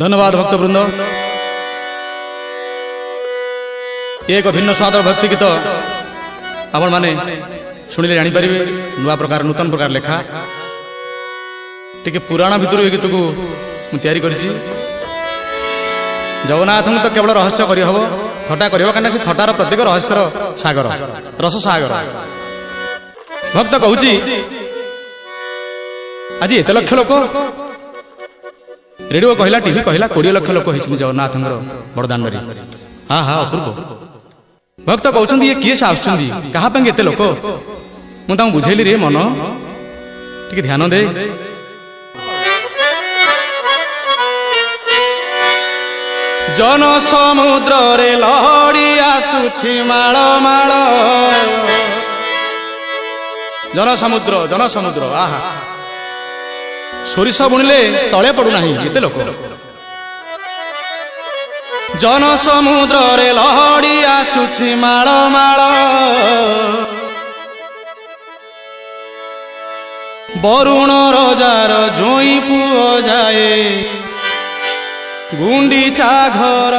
धन्यवाद भक्तवृंद। एक भिन्न स्वादर भक्ति गीत आपण माने शुणिले जापर नुआ प्रकार नूतन प्रकार लेखा टिके पुराण भितर ये गीत को तैयारी करिछि। जगन्नाथ तो केवल रहस्य करहब थटा करहब कहीं से थटार प्रत्येक रहस्यर सागर रस सागर। भक्त कहूँ आज एत लक्ष लोक रेडियो कहला टीवी कहला 20 लाख लोक होती जगन्नाथ बड़दान हाँ हाँ अपूर्व। भक्त कहते ये किए से आसुँच एत लोक मुझे बुझेली रे मन टी ध्यान दे। जन समुद्र रे लहड़ी आसुछि माळ माळ जन समुद्र आहा सोरिष बुणिले तले पड़ूना एते लोक। जन समुद्र रे लहड़ी आसुछि माळ माळ बरुण रजार जोई पुओ जाए गुंडीचा घर